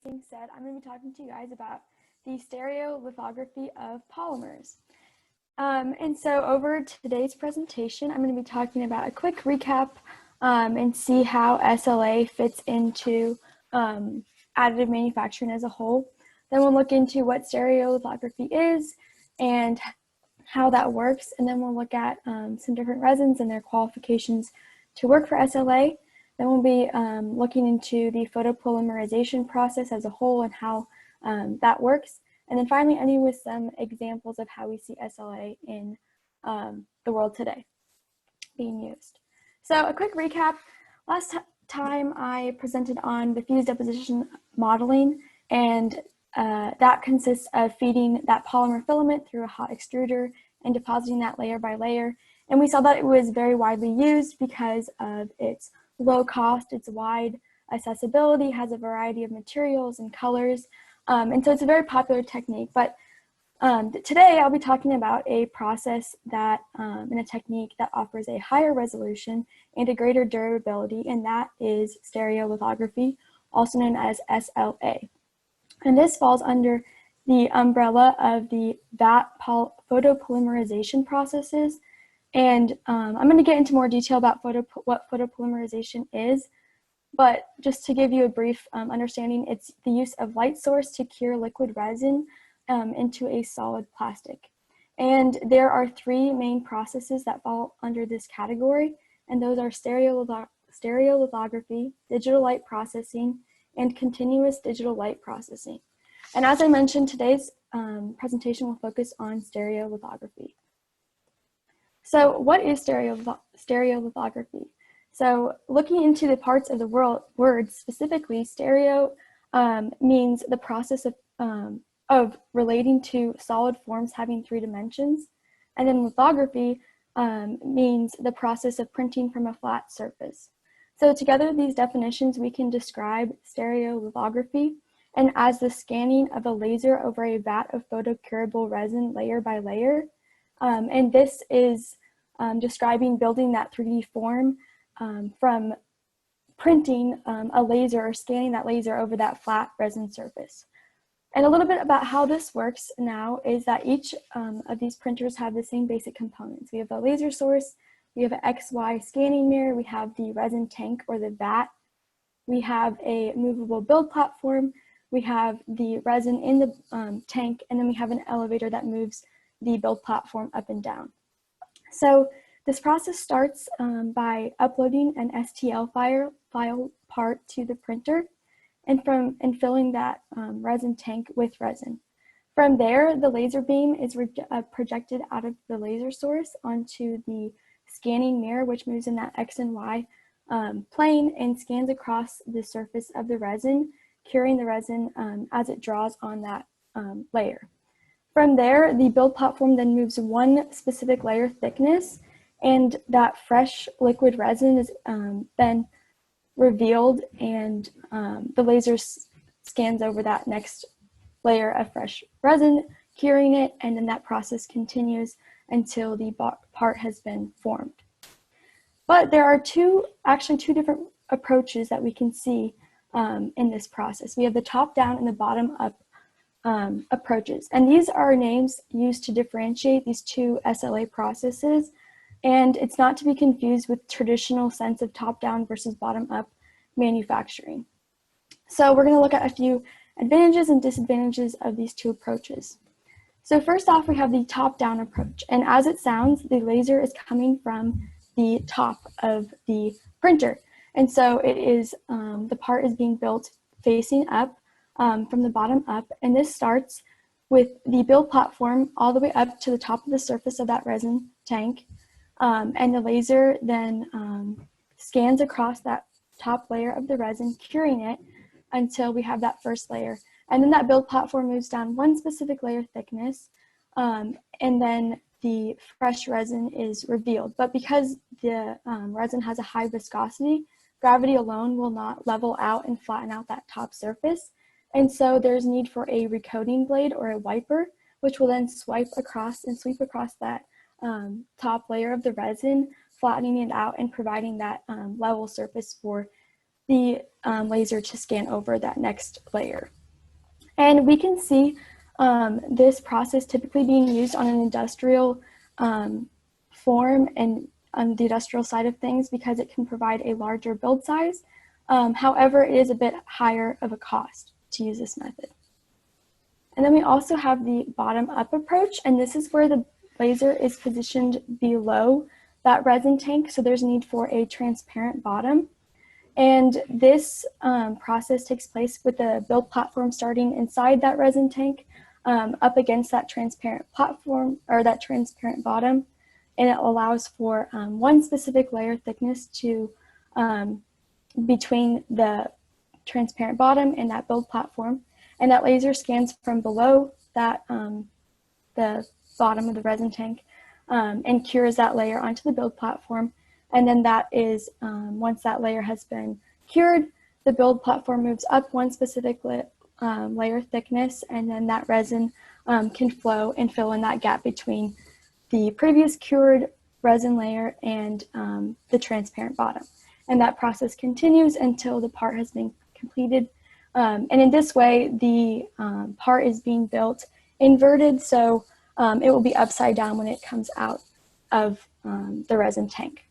being said, I'm going to be talking to you guys about the stereolithography of polymers. And so over today's presentation, I'm going to be talking about a quick recap and see how SLA fits into additive manufacturing as a whole. Then we'll look into what stereolithography is and how that works. And then we'll look at some different resins and their qualifications to work for SLA. Then we'll be looking into the photopolymerization process as a whole and how that works. And then finally ending with some examples of how we see SLA in the world today being used. So a quick recap. Last time I presented on diffuse deposition modeling, and that consists of feeding that polymer filament through a hot extruder and depositing that layer by layer. And we saw that it was very widely used because of its low cost, its wide accessibility, has a variety of materials and colors. And so it's a very popular technique. But today I'll be talking about a process that, and a technique that offers a higher resolution and a greater durability, and that is stereolithography, also known as SLA. And this falls under the umbrella of the VAT photopolymerization processes. And I'm going to get into more detail about what photopolymerization is, but just to give you a brief understanding, it's the use of light source to cure liquid resin into a solid plastic. And there are three main processes that fall under this category, and those are stereolithography, digital light processing, and continuous digital light processing. And as I mentioned, today's presentation will focus on stereolithography. So what is stereolithography? So looking into the parts of the word specifically, stereo means the process of relating to solid forms having 3 dimensions. And then lithography means the process of printing from a flat surface. So together these definitions, we can describe stereolithography and as the scanning of a laser over a vat of photocurable resin layer by layer. And this is describing building that 3D form from printing a laser or scanning that laser over that flat resin surface. And a little bit about how this works now is that each of these printers have the same basic components. We have a laser source, we have an XY scanning mirror, we have the resin tank or the vat, we have a movable build platform, we have the resin in the tank, and then we have an elevator that moves the build platform up and down. So this process starts by uploading an STL file part to the printer and filling that resin tank with resin. From there, the laser beam is projected out of the laser source onto the scanning mirror, which moves in that X and Y plane and scans across the surface of the resin, curing the resin as it draws on that layer. From there, the build platform then moves one specific layer thickness, and that fresh liquid resin is then revealed, and the laser scans over that next layer of fresh resin, curing it, and then that process continues until the part has been formed. But there are actually two different approaches that we can see in this process. We have the top-down and the bottom-up approaches. And these are names used to differentiate these two SLA processes. And it's not to be confused with traditional sense of top-down versus bottom-up manufacturing. So we're going to look at a few advantages and disadvantages of these two approaches. So first off, we have the top-down approach. And as it sounds, the laser is coming from the top of the printer. And so it is, the part is being built facing up from the bottom up. And this starts with the build platform all the way up to the top of the surface of that resin tank. And the laser then scans across that top layer of the resin, curing it until we have that first layer. And then that build platform moves down one specific layer thickness, and then the fresh resin is revealed. But because the resin has a high viscosity, gravity alone will not level out and flatten out that top surface. And so there's need for a recoating blade or a wiper, which will then swipe across and sweep across that top layer of the resin, flattening it out and providing that level surface for the laser to scan over that next layer. And we can see this process typically being used on an industrial form and on the industrial side of things because it can provide a larger build size. However, it is a bit higher of a cost to use this method. And then we also have the bottom-up approach, and this is where the laser is positioned below that resin tank, so there's a need for a transparent bottom. And this process takes place with the build platform starting inside that resin tank up against that transparent platform or that transparent bottom, and it allows for one specific layer thickness to between the transparent bottom and that build platform, and that laser scans from below that the bottom of the resin tank and cures that layer onto the build platform. And then that is, once that layer has been cured, the build platform moves up one specific layer thickness, and then that resin can flow and fill in that gap between the previous cured resin layer and the transparent bottom. And that process continues until the part has been completed. And in this way, the part is being built inverted, so it will be upside down when it comes out of the resin tank.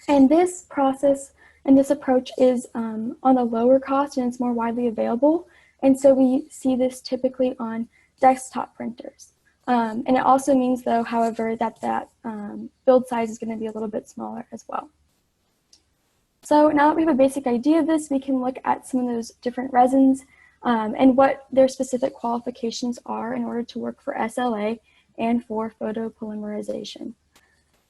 And this process and this approach is on a lower cost and it's more widely available. And so we see this typically on desktop printers. And it also means, though, however, that build size is going to be a little bit smaller as well. So now that we have a basic idea of this, we can look at some of those different resins and what their specific qualifications are in order to work for SLA and for photopolymerization.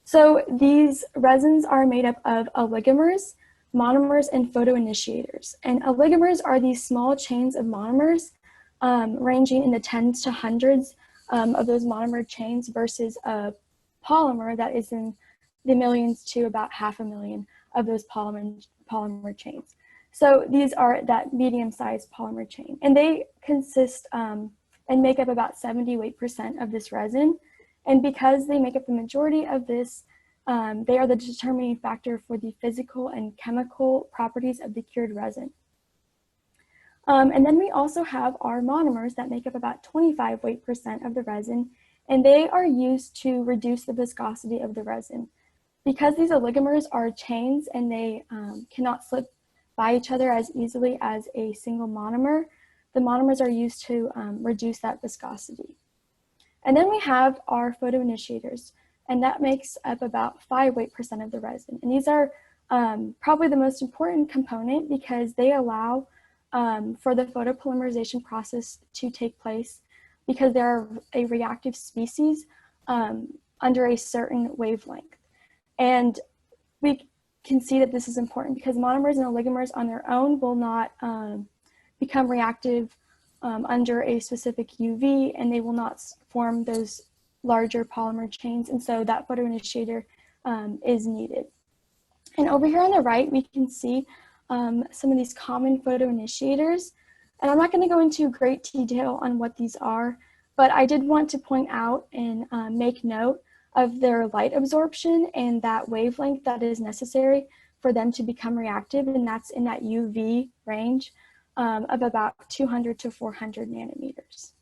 So these resins are made up of oligomers, monomers, and photoinitiators. And oligomers are these small chains of monomers ranging in the tens to hundreds of those monomer chains versus a polymer that is in the millions to about 500,000 of those polymer chains. So these are that medium-sized polymer chain, and they consist and make up about 78% of this resin. And because they make up the majority of this, they are the determining factor for the physical and chemical properties of the cured resin. And then we also have our monomers that make up about 25% of the resin, and they are used to reduce the viscosity of the resin. Because these oligomers are chains and they cannot slip by each other as easily as a single monomer, the monomers are used to reduce that viscosity. And then we have our photoinitiators, and that makes up about 5% of the resin. And these are probably the most important component because they allow for the photopolymerization process to take place because they're a reactive species under a certain wavelength. And we can see that this is important because monomers and oligomers on their own will not become reactive under a specific UV, and they will not form those larger polymer chains, and so that photoinitiator is needed. And over here on the right, we can see some of these common photoinitiators, and I'm not going to go into great detail on what these are, but I did want to point out and make note of their light absorption and that wavelength that is necessary for them to become reactive, and that's in that UV range of about 200 to 400 nanometers.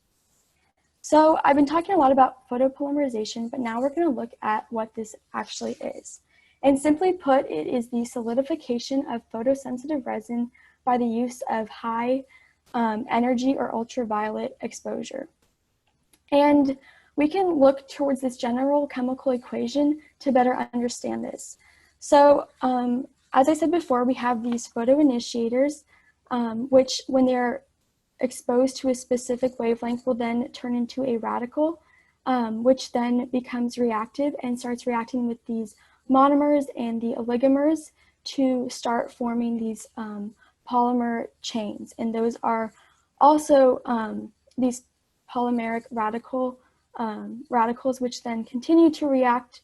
So I've been talking a lot about photopolymerization, but now we're going to look at what this actually is. And simply put, it is the solidification of photosensitive resin by the use of high energy or ultraviolet exposure. And we can look towards this general chemical equation to better understand this. So as I said before, we have these photoinitiators, which when they're exposed to a specific wavelength will then turn into a radical, which then becomes reactive and starts reacting with these monomers and the oligomers to start forming these polymer chains. And those are also these polymeric radicals, which then continue to react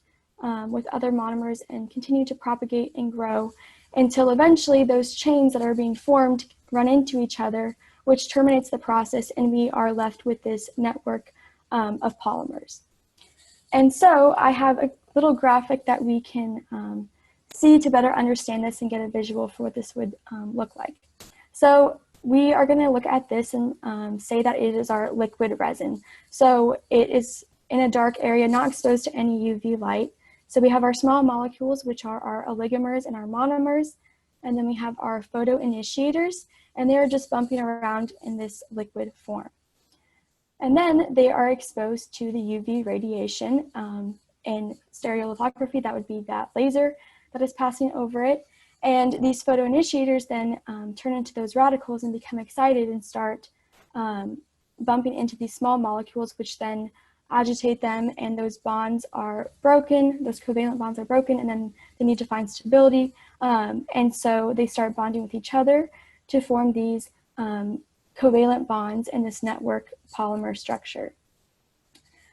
with other monomers and continue to propagate and grow until eventually those chains that are being formed run into each other, which terminates the process, and we are left with this network of polymers. And so I have a little graphic that we can see to better understand this and get a visual for what this would look like. So we are going to look at this and say that it is our liquid resin. So it is in a dark area, not exposed to any UV light. So we have our small molecules, which are our oligomers and our monomers, and then we have our photoinitiators, and they are just bumping around in this liquid form. And then they are exposed to the UV radiation. In stereolithography, that would be that laser that is passing over it. And these photoinitiators then turn into those radicals and become excited and start bumping into these small molecules, which then agitate them, and those bonds are broken, those covalent bonds are broken, and then they need to find stability. And so they start bonding with each other to form these covalent bonds in this network polymer structure.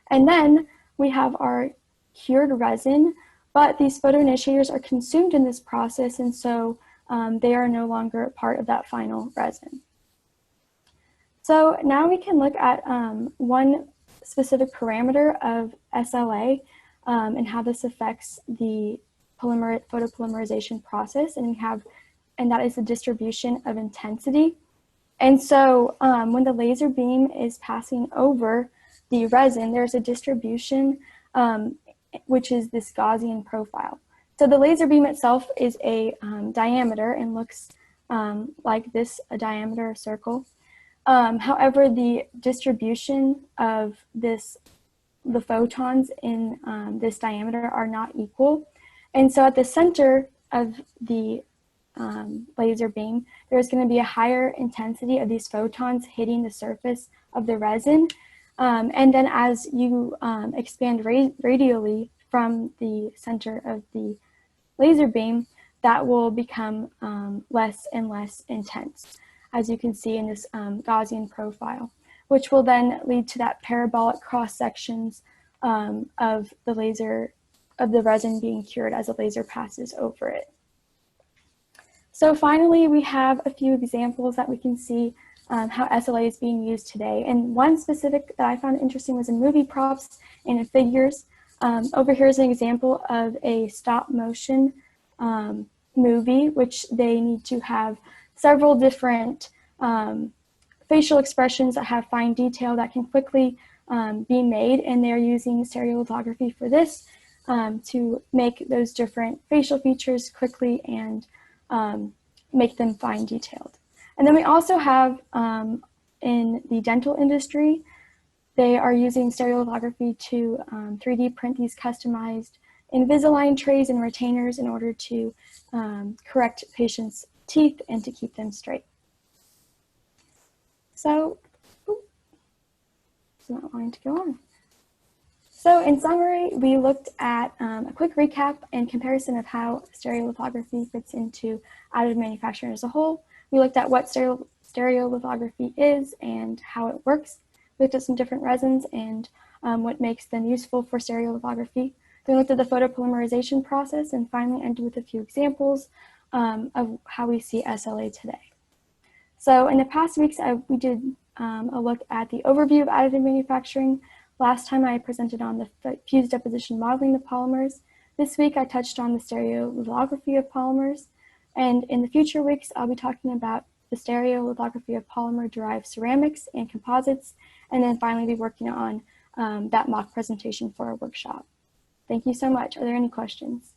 And then we have our cured resin, but these photoinitiators are consumed in this process, and so they are no longer part of that final resin. So now we can look at one specific parameter of SLA and how this affects the photopolymerization process, and that is the distribution of intensity. And so when the laser beam is passing over the resin, there's a distribution which is this Gaussian profile. So the laser beam itself is a diameter and looks like this, a diameter circle. However, the distribution of the photons in this diameter are not equal. And so at the center of the laser beam, there's going to be a higher intensity of these photons hitting the surface of the resin. And then as you expand radially from the center of the laser beam, that will become less and less intense, as you can see in this Gaussian profile, which will then lead to that parabolic cross sections of the resin being cured as a laser passes over it. So finally, we have a few examples that we can see how SLA is being used today. And one specific that I found interesting was in movie props and in figures. Over here is an example of a stop motion movie, which they need to have several different facial expressions that have fine detail that can quickly be made, and they're using stereolithography for this to make those different facial features quickly and make them fine detailed. And then we also have in the dental industry, they are using stereolithography to 3D print these customized Invisalign trays and retainers in order to correct patients' teeth and to keep them straight. So, it's not wanting to go on. So in summary, we looked at a quick recap and comparison of how stereolithography fits into additive manufacturing as a whole. We looked at what stereolithography is and how it works. We looked at some different resins and what makes them useful for stereolithography. Then we looked at the photopolymerization process, and finally ended with a few examples of how we see SLA today. So in the past weeks, we did a look at the overview of additive manufacturing. Last time I presented on the fused deposition modeling of polymers. This week I touched on the stereolithography of polymers. And in the future weeks, I'll be talking about the stereolithography of polymer-derived ceramics and composites, and then finally be working on that mock presentation for our workshop. Thank you so much. Are there any questions?